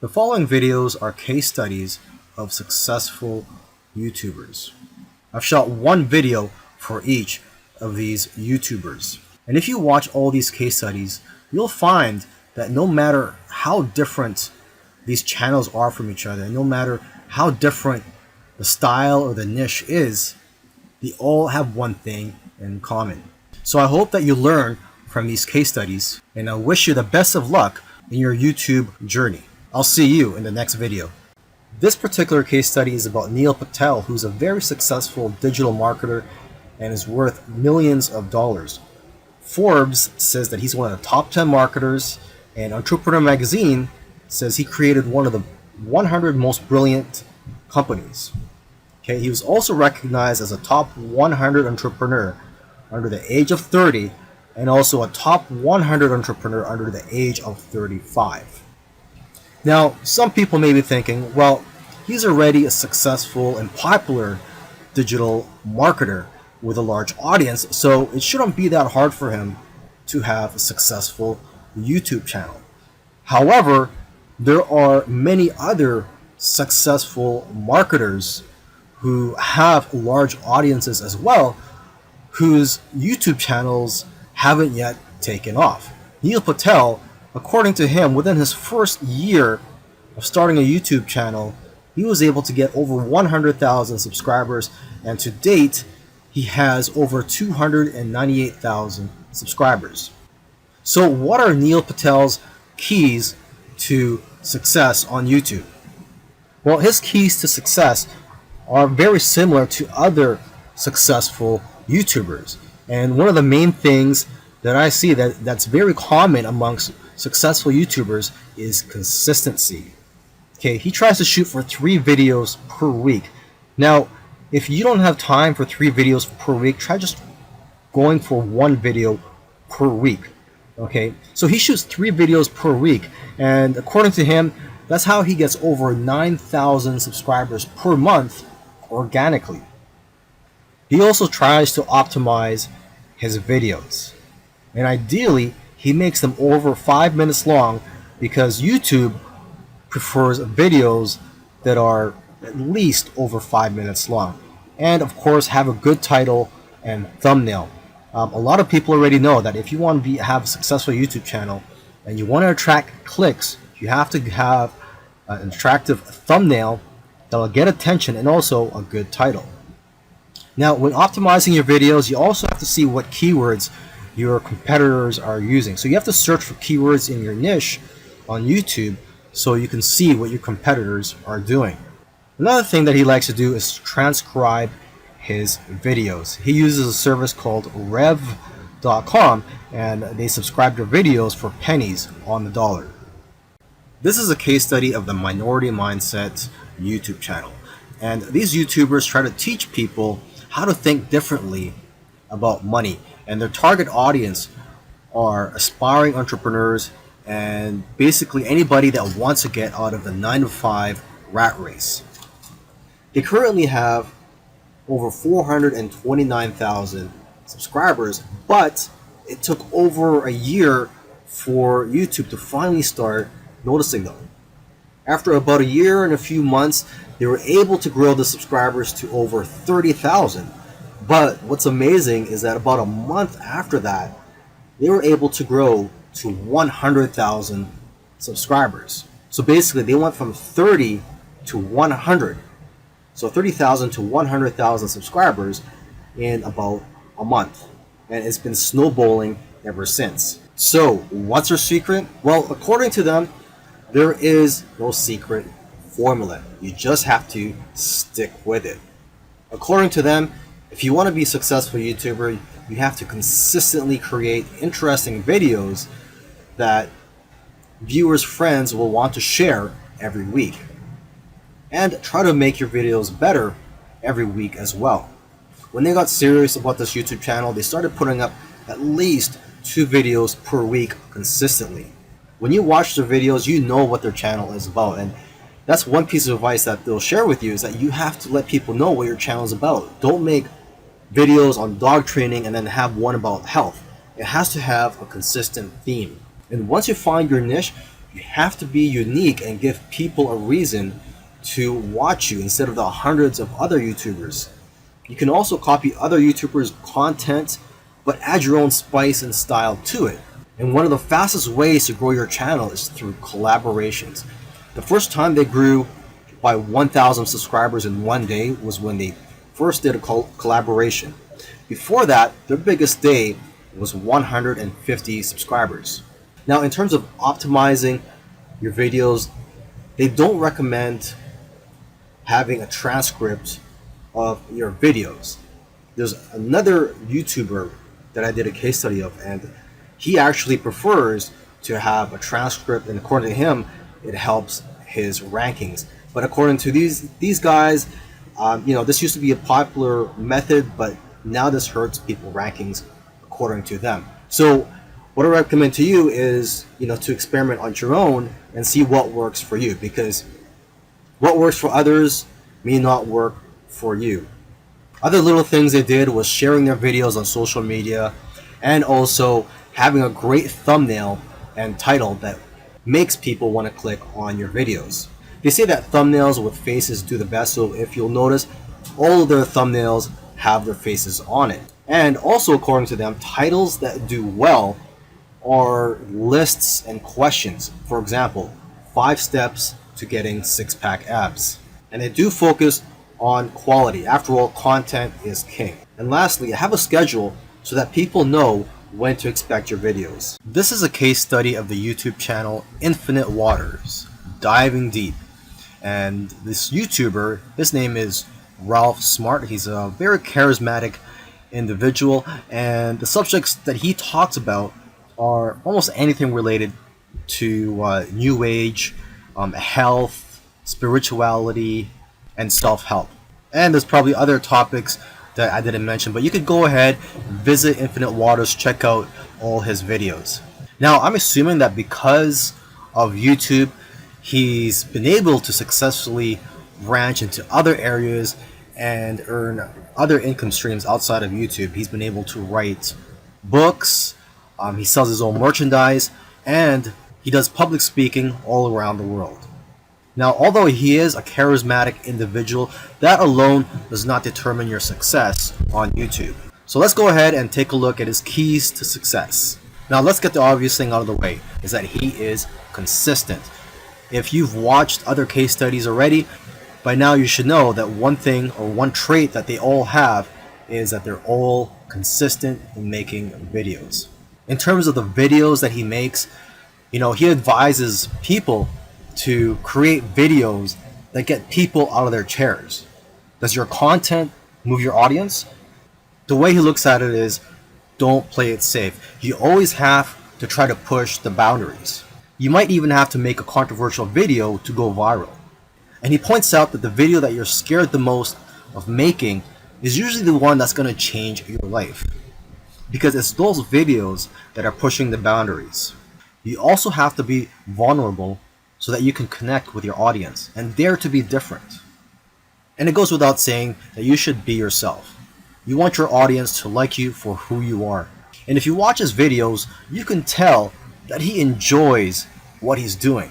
The following videos are case studies of successful YouTubers. I've shot one video for each of these YouTubers. And if you watch all these case studies, you'll find that no matter how different these channels are from each other, and no matter how different the style or the niche is, they all have one thing in common. So I hope that you learn from these case studies, and I wish you the best of luck in your YouTube journey. I'll see you in the next video. This particular case study is about Neil Patel, who's a very successful digital marketer and is worth millions of dollars. Forbes says that he's one of the top 10 marketers, and Entrepreneur Magazine says he created one of the 100 most brilliant companies. Okay, he was also recognized as a top 100 entrepreneur under the age of 30 and also a top 100 entrepreneur under the age of 35. Now, some people may be thinking, well, he's already a successful and popular digital marketer with a large audience, so it shouldn't be that hard for him to have a successful YouTube channel. However, there are many other successful marketers who have large audiences as well, whose YouTube channels haven't yet taken off. Neil Patel, according to him, within his first year of starting a YouTube channel, he was able to get over 100,000 subscribers, and to date, he has over 298,000 subscribers. So what are Neil Patel's keys to success on YouTube? Well, his keys to success are very similar to other successful YouTubers. And one of the main things that I see that's very common amongst successful YouTubers is consistency. Okay, he tries to shoot for 3 videos per week. Now, if you don't have time for 3 videos per week, try just going for 1 video per week. Okay, so he shoots 3 videos per week, and according to him, that's how he gets over 9,000 subscribers per month organically. He also tries to optimize his videos, and ideally he makes them over 5 minutes long, because YouTube prefers videos that are at least over 5 minutes long, and of course have a good title and thumbnail. A lot of people already know that if you want to have a successful YouTube channel and you want to attract clicks, you have to have an attractive thumbnail that will get attention and also a good title. Now, when optimizing your videos, you also have to see what keywords your competitors are using. So you have to search for keywords in your niche on YouTube so you can see what your competitors are doing. Another thing that he likes to do is transcribe his videos. He uses a service called rev.com, and they subscribe to videos for pennies on the dollar. This is a case study of the Minority Mindset YouTube channel. And these YouTubers try to teach people how to think differently about money. And their target audience are aspiring entrepreneurs and basically anybody that wants to get out of the 9-to-5 rat race. They currently have over 429,000 subscribers, but it took over a year for YouTube to finally start noticing them. After about a year and a few months, they were able to grow the subscribers to over 30,000. But what's amazing is that about a month after that, they were able to grow to 100,000 subscribers. So basically, they went from 30 to 100. So 30,000 to 100,000 subscribers in about a month. And it's been snowballing ever since. So what's their secret? Well, according to them, there is no secret formula. You just have to stick with it. According to them, if you want to be a successful YouTuber, you have to consistently create interesting videos that viewers' friends will want to share every week. And try to make your videos better every week as well. When they got serious about this YouTube channel, they started putting up at least 2 videos per week consistently. When you watch their videos, you know what their channel is about, and that's one piece of advice that they'll share with you, is that you have to let people know what your channel is about. Don't make videos on dog training and then have one about health. It has to have a consistent theme. And once you find your niche, You have to be unique and give people a reason to watch you instead of the hundreds of other YouTubers. You can also copy other YouTubers' content, but add your own spice and style to it. And one of the fastest ways to grow your channel is through collaborations. The first time they grew by 1,000 subscribers in one day was when they first did a collaboration. Before that, their biggest day was 150 subscribers. Now, in terms of optimizing your videos, they don't recommend having a transcript of your videos. There's another YouTuber that I did a case study of, and he actually prefers to have a transcript, and according to him, it helps his rankings. But according to these guys, this used to be a popular method, but now this hurts people's rankings according to them. So what I recommend to you is, to experiment on your own and see what works for you, because what works for others may not work for you. Other little things they did was sharing their videos on social media, and also having a great thumbnail and title that makes people want to click on your videos. They say that thumbnails with faces do the best, so if you'll notice, all of their thumbnails have their faces on it. And also, according to them, titles that do well are lists and questions. For example, 5 steps to getting 6-pack abs. And they do focus on quality. After all, content is king. And lastly, have a schedule so that people know when to expect your videos. This is a case study of the YouTube channel Infinite Waters, diving deep. And this YouTuber, his name is Ralph Smart. He's a very charismatic individual, and the subjects that he talks about are almost anything related to New Age, health, spirituality, and self-help. And there's probably other topics that I didn't mention, but you could go ahead, visit Infinite Waters, check out all his videos. Now, I'm assuming that because of YouTube, he's been able to successfully branch into other areas and earn other income streams outside of YouTube. He's been able to write books, he sells his own merchandise, and he does public speaking all around the world. Now, although he is a charismatic individual, that alone does not determine your success on YouTube. So let's go ahead and take a look at his keys to success. Now, let's get the obvious thing out of the way, is that he is consistent. If you've watched other case studies already, by now you should know that one thing or one trait that they all have is that they're all consistent in making videos. In terms of the videos that he makes, he advises people to create videos that get people out of their chairs. Does your content move your audience? The way he looks at it is, don't play it safe. You always have to try to push the boundaries. You might even have to make a controversial video to go viral. And he points out that the video that you're scared the most of making is usually the one that's going to change your life, because it's those videos that are pushing the boundaries. You also have to be vulnerable so that you can connect with your audience and dare to be different. And it goes without saying that you should be yourself. You want your audience to like you for who you are. And if you watch his videos, you can tell that he enjoys what he's doing.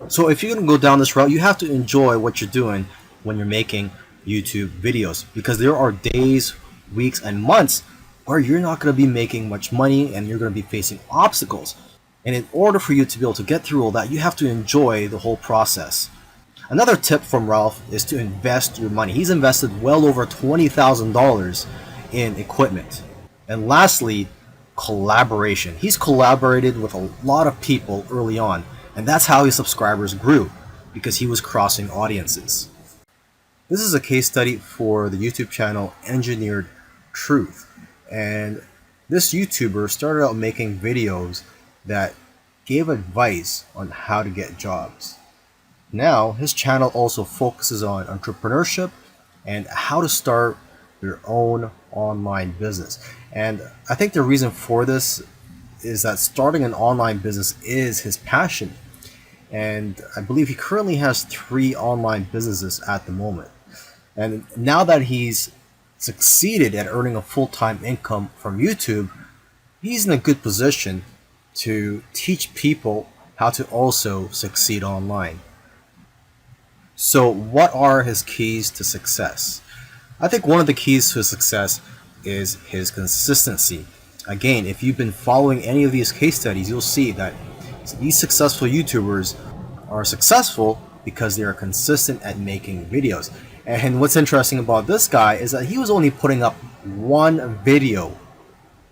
So if you're going to go down this route, you have to enjoy what you're doing when you're making YouTube videos, because there are days, weeks, and months where you're not going to be making much money and you're going to be facing obstacles. And in order for you to be able to get through all that, you have to enjoy the whole process. Another tip from Ralph is to invest your money. He's invested well over $20,000 in equipment. And lastly, collaboration. He's collaborated with a lot of people early on, and that's how his subscribers grew, because he was crossing audiences. This is a case study for the YouTube channel Engineered Truth. And this YouTuber started out making videos that gave advice on how to get jobs. Now, his channel also focuses on entrepreneurship and how to start your own online business. And I think the reason for this is that starting an online business is his passion. And I believe he currently has 3 online businesses at the moment. And now that he's succeeded at earning a full-time income from YouTube, he's in a good position to teach people how to also succeed online. So what are his keys to success? I think one of the keys to success is his consistency. Again, if you've been following any of these case studies, you'll see that these successful YouTubers are successful because they are consistent at making videos. And what's interesting about this guy is that he was only putting up one video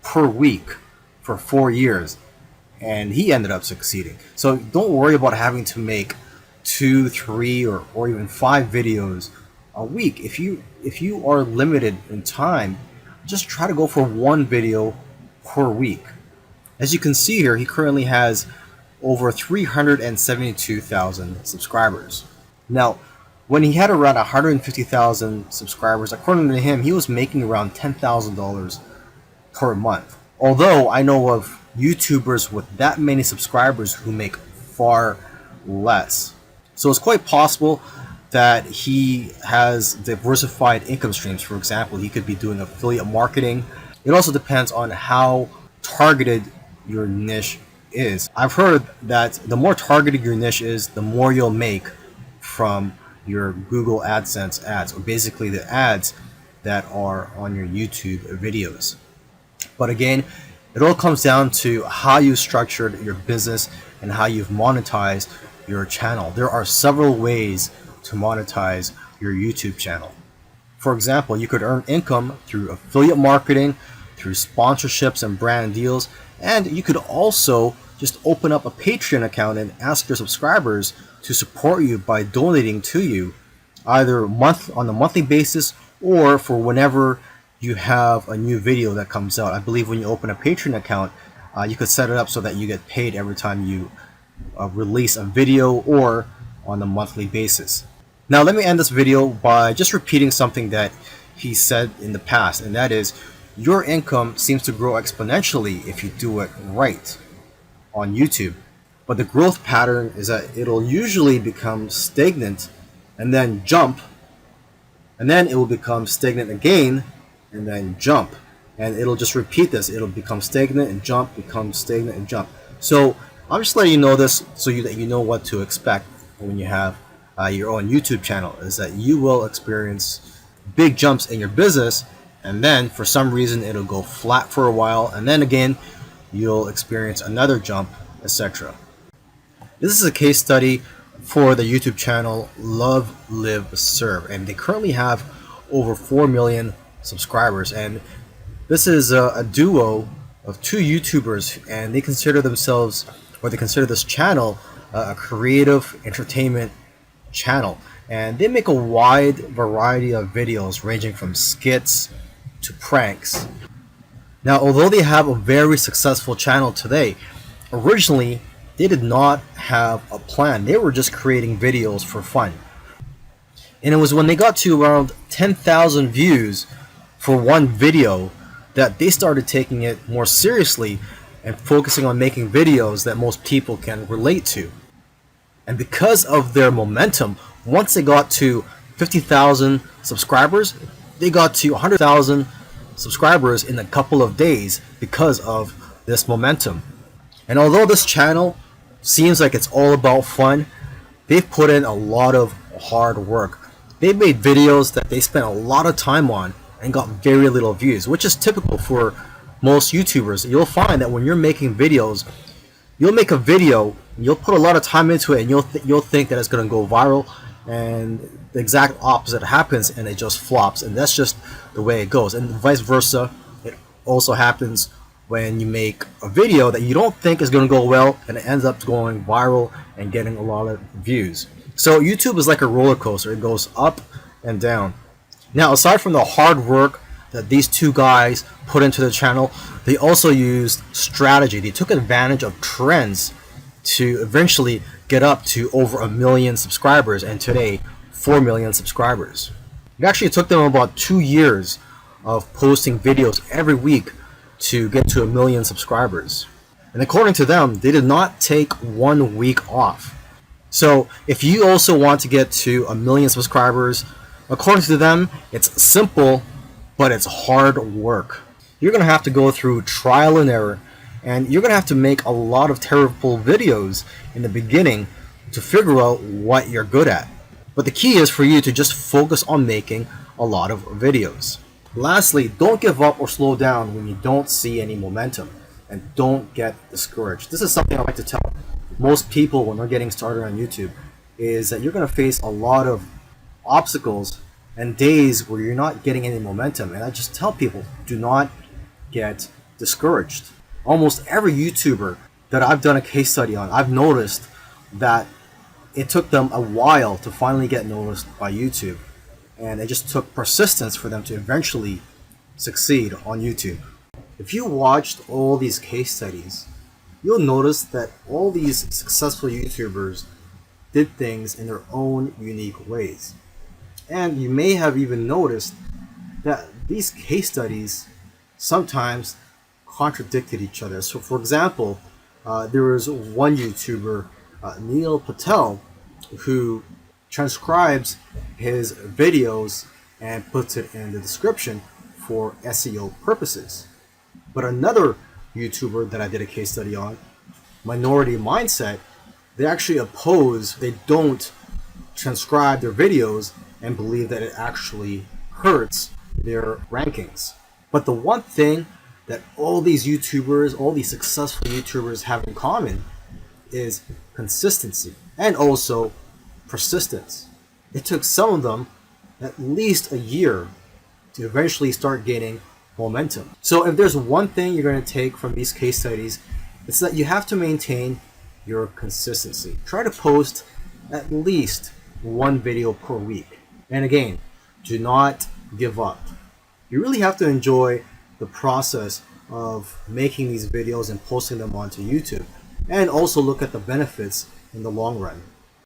per week for 4 years, and he ended up succeeding. So don't worry about having to make 2, 3, or even 5 videos a week. If you are limited in time, just try to go for one video per week. As you can see here, he currently has over 372,000 subscribers. Now, when he had around 150,000 subscribers, according to him, he was making around $10,000 per month. Although I know of YouTubers with that many subscribers who make far less. So it's quite possible that he has diversified income streams. For example, he could be doing affiliate marketing. It also depends on how targeted your niche is. I've heard that the more targeted your niche is, the more you'll make from your Google AdSense ads, or basically the ads that are on your YouTube videos. But again, it all comes down to how you structured your business and how you've monetized your channel. There are several ways to monetize your YouTube channel. For example, you could earn income through affiliate marketing, through sponsorships and brand deals, and you could also just open up a Patreon account and ask your subscribers to support you by donating to you, either on a monthly basis or for whenever you have a new video that comes out. I believe when you open a Patreon account, you could set it up so that you get paid every time you release a video, or on a monthly basis. Now let me end this video by just repeating something that he said in the past, and that is, your income seems to grow exponentially if you do it right on YouTube. But the growth pattern is that it'll usually become stagnant and then jump, and then it will become stagnant again and then jump, and it'll just repeat this. It'll become stagnant and jump, become stagnant and jump. So I'm just letting you know this so that you know what to expect when you have your own YouTube channel, is that you will experience big jumps in your business, and then for some reason it'll go flat for a while, and then again you'll experience another jump, etc. This is a case study for the YouTube channel Love, Live, Serve, and they currently have over 4 million subscribers. And this is a duo of 2 YouTubers, and they consider themselves, or they consider this channel, a creative entertainment channel. And they make a wide variety of videos ranging from skits to pranks. Now, although they have a very successful channel today, originally they did not have a plan. They were just creating videos for fun. And it was when they got to around 10,000 views for one video that they started taking it more seriously and focusing on making videos that most people can relate to. And because of their momentum, once they got to 50,000 subscribers, they got to 100,000 subscribers in a couple of days because of this momentum. And although this channel seems like it's all about fun, they've put in a lot of hard work. They've made videos that they spent a lot of time on and got very little views, which is typical for most YouTubers. You'll find that when you're making videos, you'll make a video, you'll put a lot of time into it, and you'll think that it's going to go viral, and the exact opposite happens and it just flops. And that's just the way it goes. And vice versa, it also happens when you make a video that you don't think is going to go well and it ends up going viral and getting a lot of views. So YouTube is like a roller coaster. It goes up and down. Now, aside from the hard work that these 2 guys put into the channel, they also used strategy. They took advantage of trends to eventually get up to over 1 million subscribers, and today 4 million subscribers. It actually took them about 2 years of posting videos every week to get to 1 million subscribers. And according to them, they did not take 1 week off. So if you also want to get to 1 million subscribers, according to them, it's simple, but it's hard work. You're going to have to go through trial and error. And you're going to have to make a lot of terrible videos in the beginning to figure out what you're good at. But the key is for you to just focus on making a lot of videos. Lastly, don't give up or slow down when you don't see any momentum, and don't get discouraged. This is something I like to tell most people when they're getting started on YouTube, is that you're going to face a lot of obstacles and days where you're not getting any momentum. And I just tell people, do not get discouraged. Almost every YouTuber that I've done a case study on, I've noticed that it took them a while to finally get noticed by YouTube. And it just took persistence for them to eventually succeed on YouTube. If you watched all these case studies, you'll notice that all these successful YouTubers did things in their own unique ways. And you may have even noticed that these case studies sometimes contradicted each other. So for example, there was one YouTuber, Neil Patel, who transcribes his videos and puts it in the description for SEO purposes. But another YouTuber that I did a case study on, Minority Mindset, they actually oppose, they don't transcribe their videos and believe that it actually hurts their rankings. But the one thing that all these YouTubers, all these successful YouTubers have in common is consistency and also persistence. It took some of them at least a year to eventually start gaining momentum. So if there's one thing you're going to take from these case studies, it's that you have to maintain your consistency. Try to post at least one video per week. And again, do not give up. You really have to enjoy the process of making these videos and posting them onto YouTube, and also look at the benefits in the long run.